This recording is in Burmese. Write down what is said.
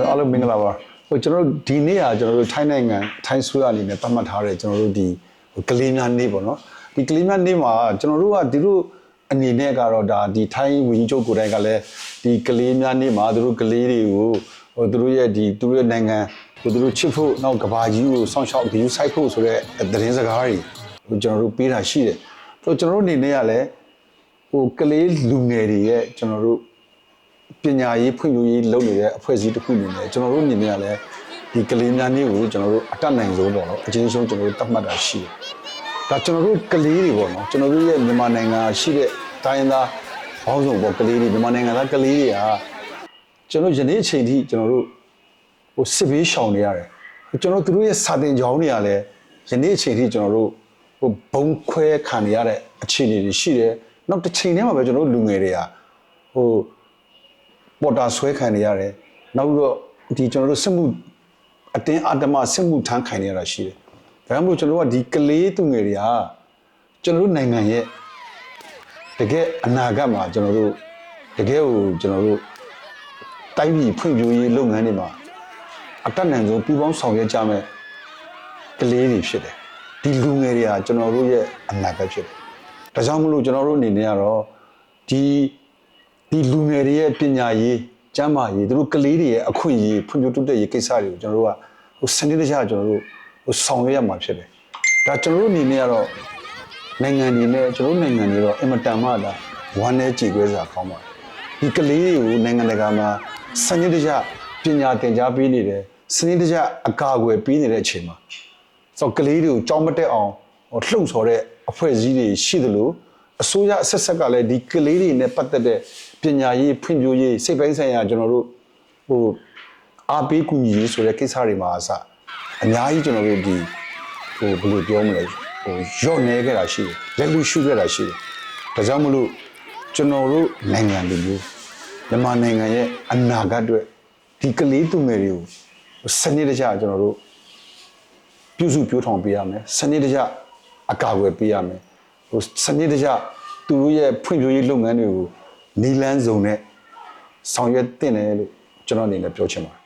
အားလုံးမင်္ဂလာပါဟိုကျွန်တော်တို့ဒီနေ့ကကျွန်တော်တို့ထိုင်းနိုင်ငံထိုင်းဆိုရအနေနဲ့သတ်မှတ်ထားတဲ့ကျွန်တော်တို့ဒီကလေးများနေ့ပေါ့နော်ဒီကလေးများနေ့မှာကျွန်တော်တို့ကဒီလိုအနေနဲ့ကတော့ဒါဒီထိုင်းဝင်းချုပ်ကိုယ်တိုင်ကလည်းဒီကလေးများနေ့မှာသူတို့ကလေးတွေကိုဟိုသူတို့ရဲ့သူတို့နိုင်ငံဟိုသူတို့ချစ်ဖို့နောက်ကဘာကြီးကိုစောင့်ရှောက်ဒီစိုက်ဖို့ဆိုတဲ့သတင်းစကားတွေဟိုကျွန်တော်တို့ပေးတာရှိတယ်ဆိုတော့ကျွန်တော်တို့အနေနဲ့ကလည်းဟိုကလေးလူငယ်တွေရဲ့ကျွန်တော်တို့ပညာရေးဖွံ့ဖြိုးရေးလုပ်နေတဲ့အဖွဲ့အစည်းတစ်ခုအနေနဲ့ကျွန်တော်တို့အနေနဲ့ကလည်းဒီကလေးများမျိုးကိုကျွန်တော်တို့အတက်နိုင်ဆုံးပေါ့နော်အချင်းချင်းကျွန်တော်တို့တတ်မှတ်တာရှိတယ်။ဒါကျွန်တော်တို့ကလေးတွေပေါ့နော်ကျွန်တော်တို့ရဲ့မြန်မာနိုင်ငံရှိတဲ့တိုင်းသားဘောင်းဆောင်ပေါ့ကလေးတွေမြန်မာနိုင်ငံသားကလေးတွေကကျွန်တော်ယနေ့အချိန်ထိကျွန်တော်တို့ဟိုစစ်ဘေးရှောင်နေရတယ်။ကျွန်တော်တို့ရဲ့စာတင်ကြောင်းတွေကလည်းယနေ့အချိန်ထိကျွန်တော်တို့ဟိုဘုံခွဲခံနေရတဲ့အခြေအနေတွေရှိတယ်။နောက်တစ်ချိန်တည်းမှာပဲကျွန်တော်တို့လူငယ်တွေကဟိုပေါ်တာဆွဲခံနေရတယ်နောက်ပြီးတော့ဒီကျွန်တော်တို့စစ်မှုအတင်းအဓမ္မစစ်မှုထမ်းခံနေရတာရှိတယ်ဒါကြောင့်မို့ကျွန်တော်တို့ကဒီကလေးသူငယ်တွေကကျွန်တော်တို့နိုင်ငံရဲ့တကယ်အနာဂတ်မှာကျွန်တော်တို့တကယ်ကိုကျွန်တော်တို့တိုင်းပြည်ဖွံ့ဖြိုးရေးလုပ်ငန်းတွေမှာအတက်နိုင်ဆုံးပူးပေါင်းဆောင်ရွက်ကြမယ်ကလေးတွေဖြစ်တယ်ဒီလူငယ်တွေကကျွန်တော်တို့ရဲ့အနာဂတ်ဖြစ်တယ်ဒါကြောင့်မို့လို့ကျွန်တော်တို့အနေနဲ့ကတော့ဒီလူငယ်တွေရဲ့ပညာရေးကျန်းမာရေးသူတို့ကလေးတွေရဲ့အခွင့်အရေးဖွံ့ဖြိုးတိုးတက်ရေးကိစ္စတွေကိုကျွန်တော်တို့ကဟိုစနစ်တကျကျွန်တော်တို့ဟိုဆောင်ရွက်ရမှာဖြစ်တယ်။ဒါကျွန်တော်တို့အနေနဲ့ကတော့နိုင်ငံတွေနဲ့ကျွန်တော်တို့နိုင်ငံတွေတော့အင်မတန်မှဒါဝမ်းနဲ့ကြည်ခွဲစရာကောင်းပါတယ်။ဒီကလေးတွေကိုနိုင်ငံတကာမှာစနစ်တကျပညာသင်ကြားပေးနေတယ်စနစ်တကျအကာအကွယ်ပေးနေတဲ့အချိန်မှာဆိုကလေးတွေကိုကြောင်းမတက်အောင်ဟိုလှုံ့ဆော်တဲ့အဖွဲ့အစည်းတွေရှိသလိုအစိုးရအဆက်ဆက်ကလည်းဒီကလေးတွေနဲ့ပတ်သက်တဲ့ပညာရေးဖွံ့ဖြိုးရေးစိတ်ပိုင်းဆိုင်ရာကျွန်တော်တို့ဟိုအားပေးကူညီရေးဆိုတဲ့ကိစ္စတွေမှာအစအများကြီးကျွန်တော်တို့ဒီဟိုဘယ်လိုပြောမလဲဟိုရော့နေခဲ့တာရှိတယ်လက်လူရှုခဲ့တာရှိတယ်ဒါကြောင့်မလို့ကျွန်တော်တို့နိုင်ငံလူမျိုးမြန်မာနိုင်ငံရဲ့အနာဂတ်အတွက်ဒီကလေးသူငယ်တွေကိုစနစ်တကျကျွန်တော်တို့ပြုစုပြောထောင်ပေးရမယ်စနစ်တကျအကာအကွယ်ပေးရမယ်ဟိုစနစ်တကျသူတို့ရဲ့ဖွံ့ဖြိုးရေးလုပ်ငန်းတွေကိုနီလန်းစုံနဲ့ဆောင်ရွက်တင်တယ်လို့ကျွန်တော်အနေနဲ့ပြောချင်ပါတယ်